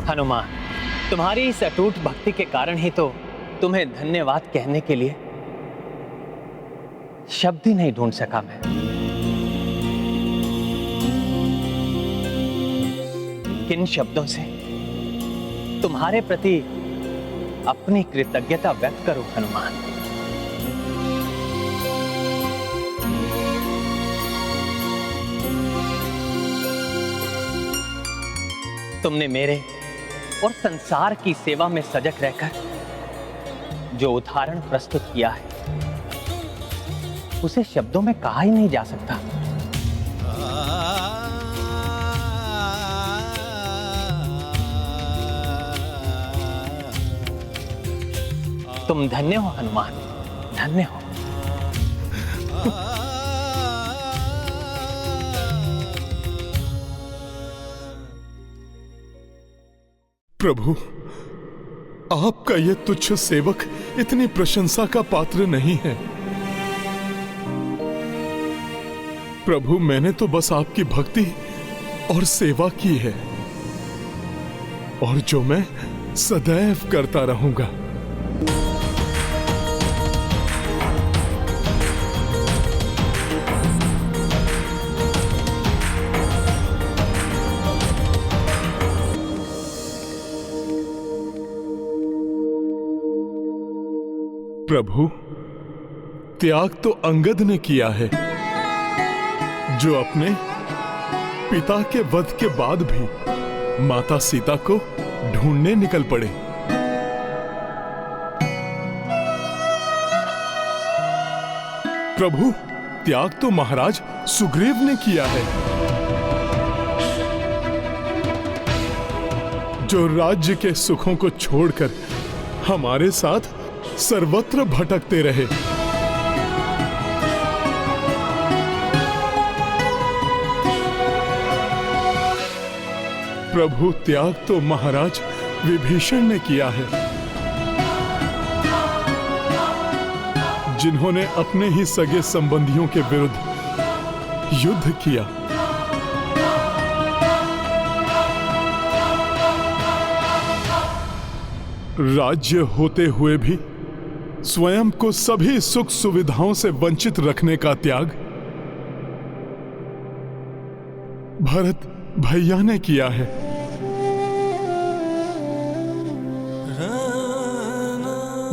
हनुमान, तुम्हारी इस अटूट भक्ति के कारण ही तो तुम्हें धन्यवाद कहने के लिए शब्द ही नहीं ढूंढ सका मैं। किन शब्दों से तुम्हारे प्रति अपनी कृतज्ञता व्यक्त करूं हनुमान। तुमने मेरे और संसार की सेवा में सजग रहकर जो उदाहरण प्रस्तुत किया है उसे शब्दों में कहा ही नहीं जा सकता। तुम धन्य हो हनुमान, धन्य हो। प्रभु, आपका यह तुच्छ सेवक इतनी प्रशंसा का पात्र नहीं है। प्रभु, मैंने तो बस आपकी भक्ति और सेवा की है, और जो मैं सदैव करता रहूंगा। प्रभु, त्याग तो अंगद ने किया है, जो अपने पिता के वध के बाद भी माता सीता को ढूंढने निकल पड़े। प्रभु, त्याग तो महाराज सुग्रीव ने किया है, जो राज्य के सुखों को छोड़कर हमारे साथ सर्वत्र भटकते रहे। प्रभु, त्याग तो महाराज विभीषण ने किया है, जिन्होंने अपने ही सगे संबंधियों के विरुद्ध युद्ध किया। राज्य होते हुए भी स्वयं को सभी सुख सुविधाओं से वंचित रखने का त्याग भरत भैया ने किया है।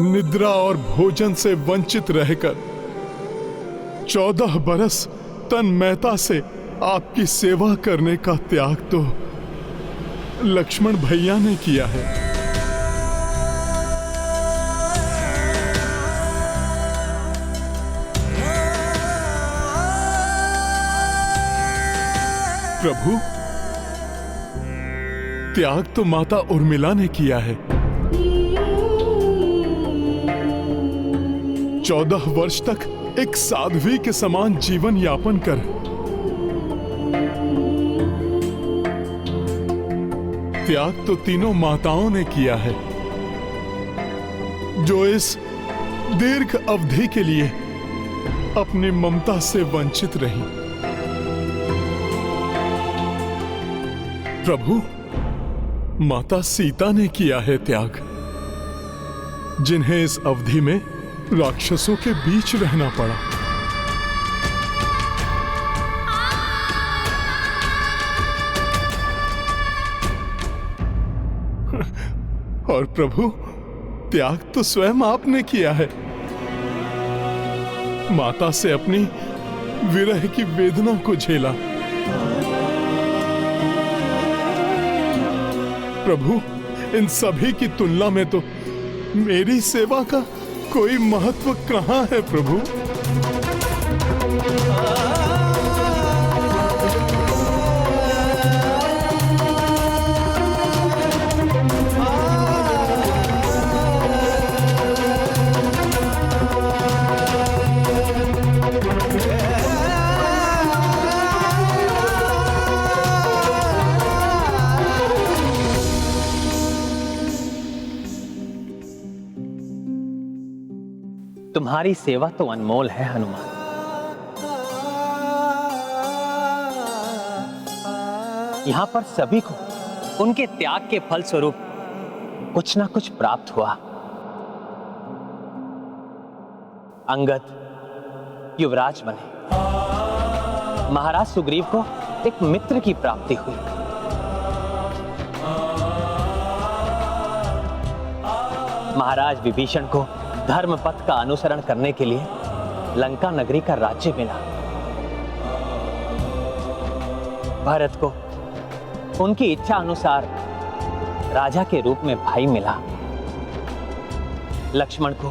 निद्रा और भोजन से वंचित रहकर 14 बरस तन्मयता से आपकी सेवा करने का त्याग तो लक्ष्मण भैया ने किया है। प्रभु, त्याग तो माता उर्मिला ने किया है। 14 वर्ष तक एक साध्वी के समान जीवन यापन कर त्याग तो तीनों माताओं ने किया है, जो इस दीर्घ अवधि के लिए अपनी ममता से वंचित रही। प्रभु, माता सीता ने किया है त्याग, जिन्हें इस अवधि में राक्षसों के बीच रहना पड़ा। और प्रभु, त्याग तो स्वयं आपने किया है, माता से अपनी विरह की वेदना को झेला। प्रभु, इन सभी की तुलना में तो मेरी सेवा का कोई महत्व कहां है प्रभु। तुम्हारी सेवा तो अनमोल है हनुमान। यहाँ पर सभी को उनके त्याग के फलस्वरूप कुछ ना कुछ प्राप्त हुआ। अंगद युवराज बने, महाराज सुग्रीव को एक मित्र की प्राप्ति हुई, महाराज विभीषण को धर्म पथ का अनुसरण करने के लिए लंका नगरी का राज्य मिला, भरत को उनकी इच्छा अनुसार राजा के रूप में भाई मिला, लक्ष्मण को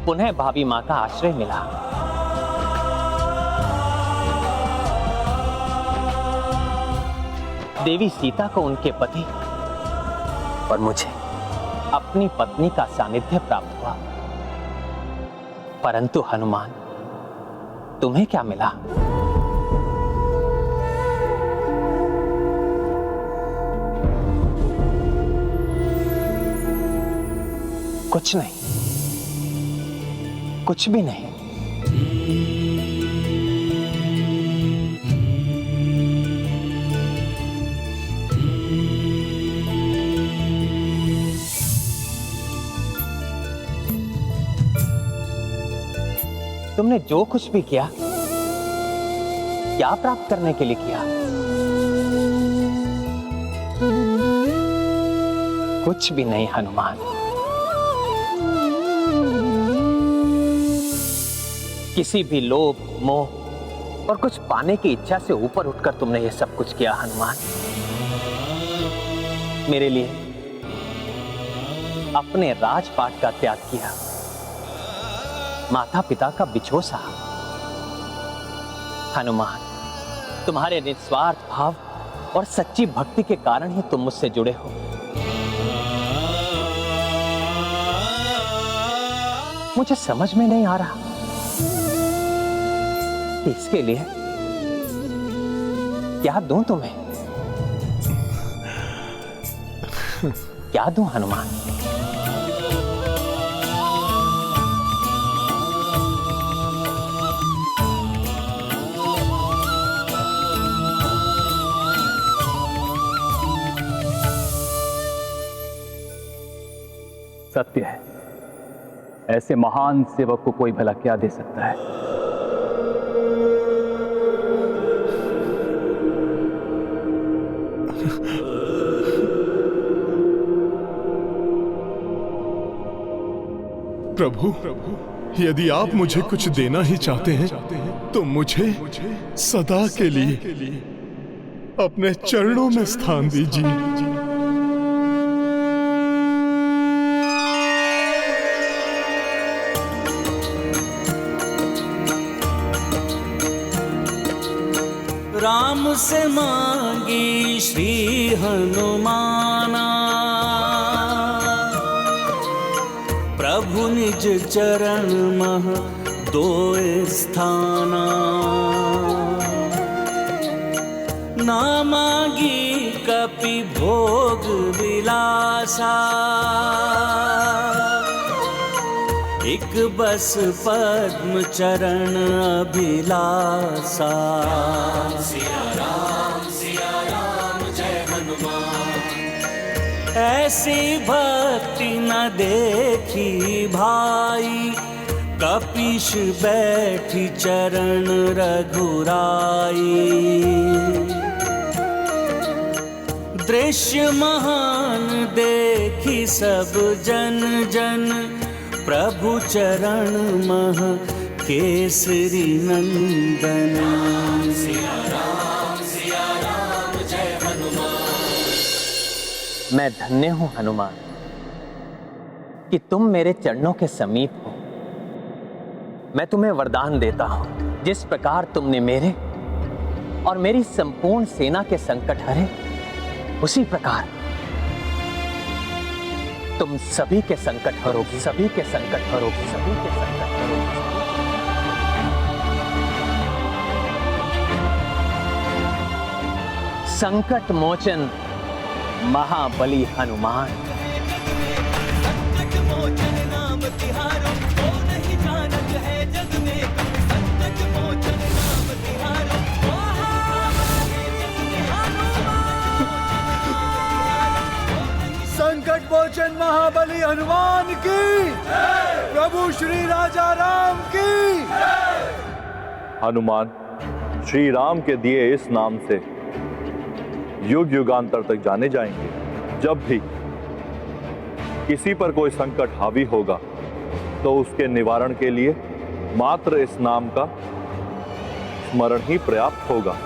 पुनः भाभी मां का आश्रय मिला, देवी सीता को उनके पति और मुझे अपनी पत्नी का सानिध्य प्राप्त हुआ। परंतु हनुमान, तुम्हें क्या मिला? कुछ नहीं, कुछ भी नहीं। तुमने जो कुछ भी किया, क्या प्राप्त करने के लिए किया? कुछ भी नहीं हनुमान। किसी भी लोभ, मोह और कुछ पाने की इच्छा से ऊपर उठकर तुमने ये सब कुछ किया हनुमान। मेरे लिए अपने राजपाट का त्याग किया, माता पिता का बिछोह सहा। हनुमान, तुम्हारे निस्वार्थ भाव और सच्ची भक्ति के कारण ही तुम मुझसे जुड़े हो। मुझे समझ में नहीं आ रहा कि इसके लिए क्या दूं तुम्हें, क्या दूं हनुमान? सत्य है, ऐसे महान सेवक को कोई भला क्या दे सकता है। प्रभु, यदि आप मुझे कुछ देना ही चाहते हैं तो मुझे सदा के लिए अपने चरणों में स्थान दीजिए। राम से मांगी श्री हनुमाना, प्रभु निज चरण मह दोए स्थाना। ना मांगी कपि भोग विलासा, एक बस पद्म चरण अभिलाषा। सिया राम जय हनुमान। ऐसी भक्ति न देखी भाई, कपीश बैठी चरण रघुराई। दृश्य महान देखी सब जन जन, प्रभु चरण मह केसरी नंदन। सिया राम जय हनुमान। मैं धन्य हूं हनुमान कि तुम मेरे चरणों के समीप हो। मैं तुम्हें वरदान देता हूं, जिस प्रकार तुमने मेरे और मेरी संपूर्ण सेना के संकट हरे, उसी प्रकार तुम सभी के संकट हरोगी, सभी के संकट हरोगी, सभी के संकट हरोगी। संकट मोचन महाबली हनुमान। संकट मोचन नाम तिहारो, को नहीं जानत है जग में। संकट मोचन नाम तिहारो, को है जग में हनुमान। संकटमोचन महाबली हनुमान की, प्रभु श्री राजा राम की। हनुमान श्री राम के दिए इस नाम से युग युगांतर तक जाने जाएंगे। जब भी किसी पर कोई संकट हावी होगा तो उसके निवारण के लिए मात्र इस नाम का स्मरण ही पर्याप्त होगा।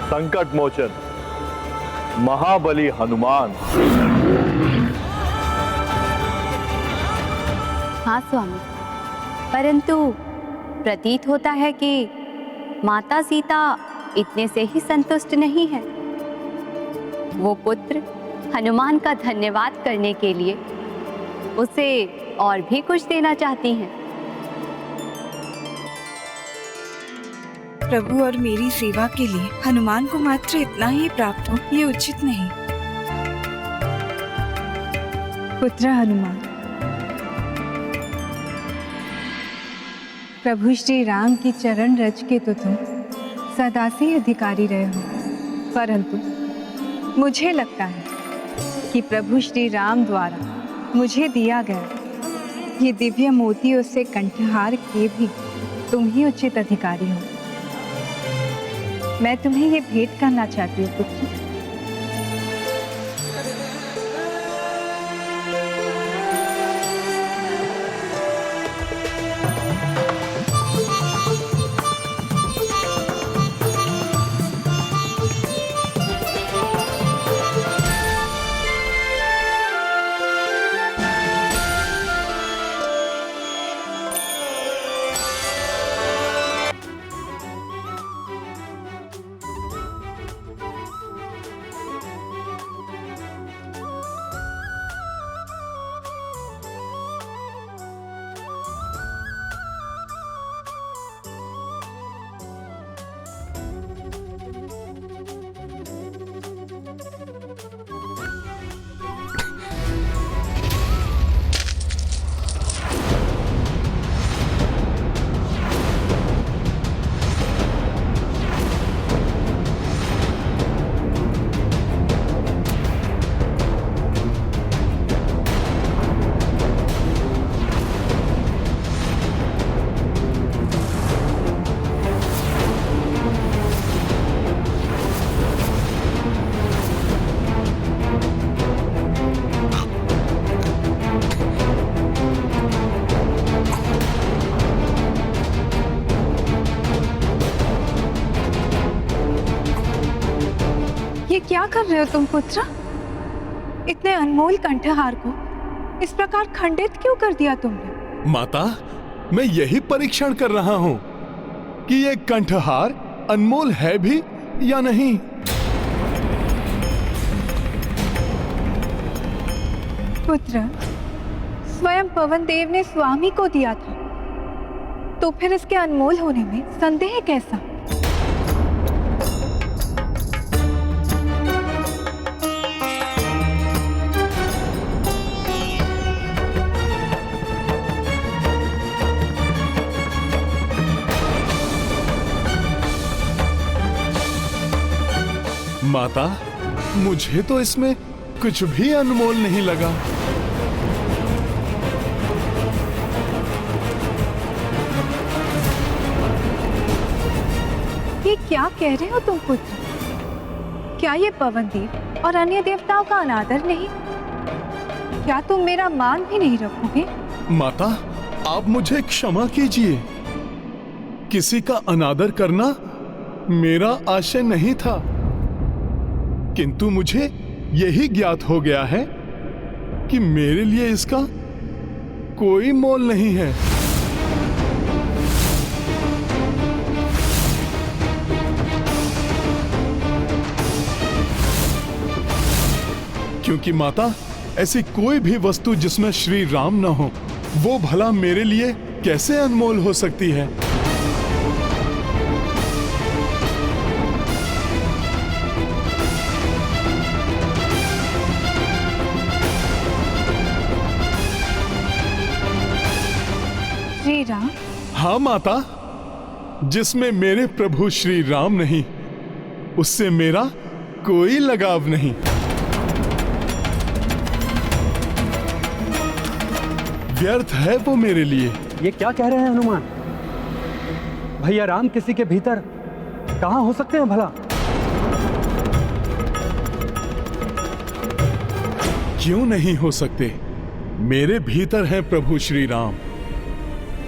संकट मोचन महाबली हनुमान। हाँ स्वामी, परंतु प्रतीत होता है कि माता सीता इतने से ही संतुष्ट नहीं है। वो पुत्र हनुमान का धन्यवाद करने के लिए उसे और भी कुछ देना चाहती हैं। प्रभु और मेरी सेवा के लिए हनुमान को मात्र इतना ही प्राप्त हो, ये उचित नहीं। पुत्र हनुमान, प्रभु श्री राम की चरण रज के तो तुम सदा से अधिकारी रहे हो, परंतु मुझे लगता है कि प्रभु श्री राम द्वारा मुझे दिया गया ये दिव्य मोतियों से कंठहार के भी तुम ही उचित अधिकारी हो। मैं तुम्हें ये भेंट करना चाहती हूँ पुत्र। ये क्या कर रहे हो तुम पुत्र? इतने अनमोल कंठहार को इस प्रकार खंडित क्यों कर दिया तुमने? माता, मैं यही परीक्षण कर रहा हूं कि ये कंठहार अनमोल है भी या नहीं। पुत्र, स्वयं पवन देव ने स्वामी को दिया था, तो फिर इसके अनमोल होने में संदेह कैसा? माता, मुझे तो इसमें कुछ भी अनमोल नहीं लगा। ये क्या कह रहे हो तुम पुत्र? क्या ये पवन देव और अन्य देवताओं का अनादर नहीं? क्या तुम मेरा मान भी नहीं रखोगे? माता, आप मुझे क्षमा कीजिए। किसी का अनादर करना मेरा आशय नहीं था, किंतु मुझे यही ज्ञात हो गया है कि मेरे लिए इसका कोई मोल नहीं है। क्योंकि माता, ऐसी कोई भी वस्तु जिसमें श्री राम न हो, वो भला मेरे लिए कैसे अनमोल हो सकती है? श्री राम? हाँ माता, जिसमें मेरे प्रभु श्री राम नहीं, उससे मेरा कोई लगाव नहीं। व्यर्थ है वो मेरे लिए। ये क्या कह रहे हैं हनुमान? भैया राम किसी के भीतर कहाँ हो सकते हैं भला? क्यों नहीं हो सकते? मेरे भीतर हैं प्रभु श्री राम।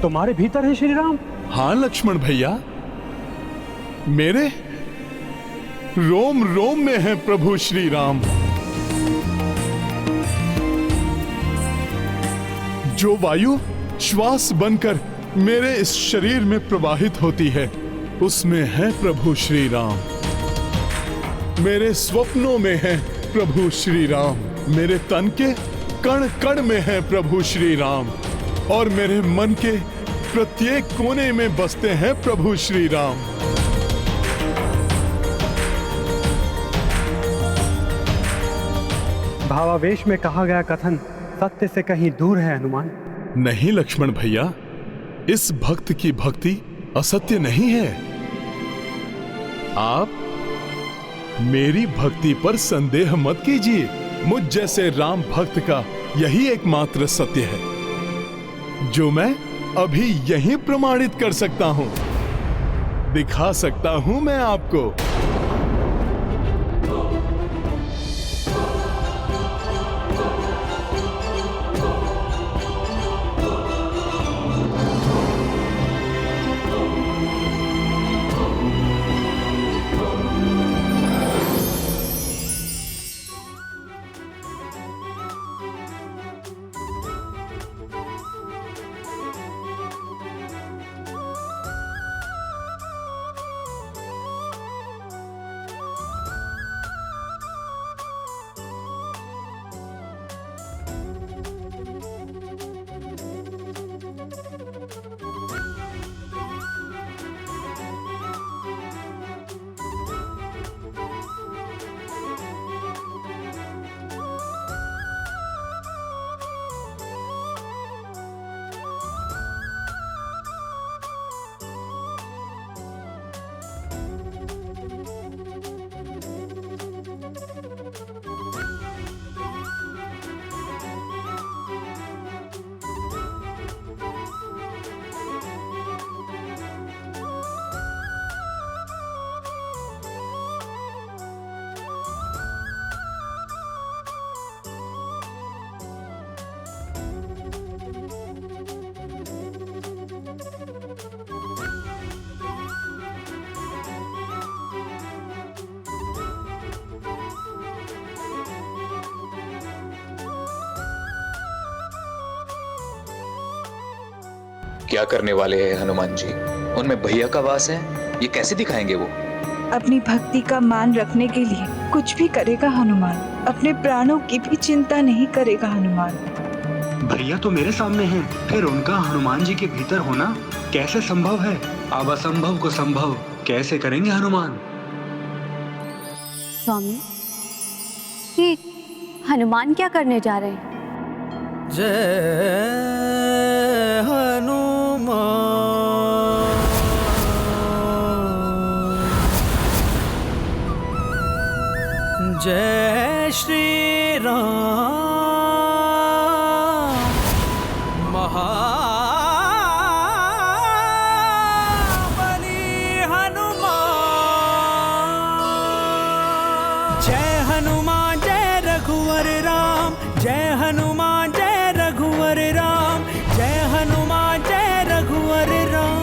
तुम्हारे भीतर है श्री राम? हाँ लक्ष्मण भैया, मेरे रोम रोम में है प्रभु श्री राम। जो वायु श्वास बनकर मेरे इस शरीर में प्रवाहित होती है, उसमें है प्रभु श्री राम। मेरे स्वप्नों में है प्रभु श्री राम। मेरे तन के कण कण में है प्रभु श्री राम, और मेरे मन के प्रत्येक कोने में बसते हैं प्रभु श्री राम। भावावेश में कहा गया कथन सत्य से कहीं दूर है हनुमान। नहीं लक्ष्मण भैया, इस भक्त की भक्ति असत्य नहीं है। आप मेरी भक्ति पर संदेह मत कीजिए। मुझ जैसे राम भक्त का यही एकमात्र सत्य है, जो मैं अभी यहीं प्रमाणित कर सकता हूं, दिखा सकता हूं मैं आपको। क्या करने वाले हैं हनुमान जी? उनमें भैया का वास है, ये कैसे दिखाएंगे वो? अपनी भक्ति का मान रखने के लिए कुछ भी करेगा हनुमान। अपने प्राणों की भी चिंता नहीं करेगा हनुमान। भैया तो मेरे सामने हैं, फिर उनका हनुमान जी के भीतर होना कैसे संभव है? अब असंभव को संभव कैसे करेंगे हनुमान? स्वामी, ये हनुमान क्या करने जा रहे हैं? जय हनुमान, जय श्री राम। महाबली हनुमान, जय हनुमान जय रघुवर राम, जय हनुमान जय रघुवर राम, जय हनुमान जय रघुवर राम।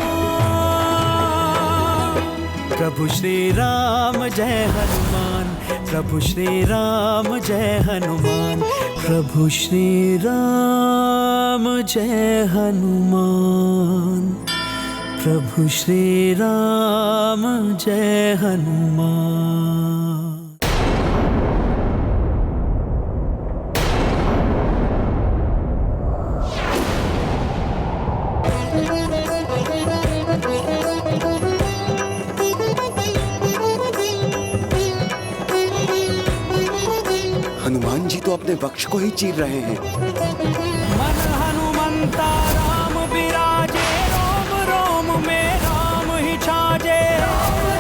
प्रभु श्री राम जय हनुमान, प्रभु श्री राम जय हनुमान, प्रभु श्री राम जय हनुमान, प्रभु श्री राम जय हनुमान। हनुमान जी तो अपने वक्ष को ही चीर रहे हैं। मन हनुमंता राम विराजे, रोम रोम में राम ही छाजे,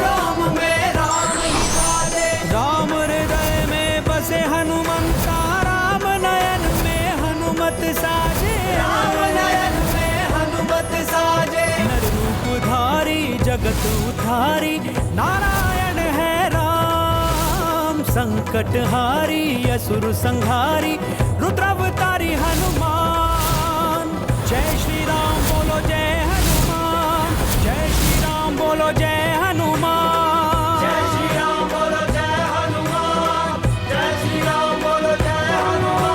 रोम में राम ही छाजे। राम हृदय में बसे हनुमंता, राम नयन में हनुमत साजे, राम जगत उद्धारी नारायण है राम, संकट हारी असुर संहारी रुद्रावतारी हनुमान। जय श्री राम बोलो जय हनुमान, जय श्री राम बोलो जय हनुमान, जय श्री राम बोलो जय हनुमान, जय श्री राम बोलो जय हनुमान।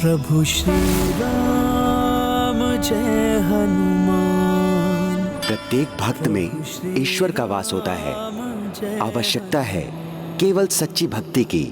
प्रभु श्री राम जय हनुमान। प्रत्येक भक्त में ईश्वर का वास होता है। आवश्यकता है केवल सच्ची भक्ति की।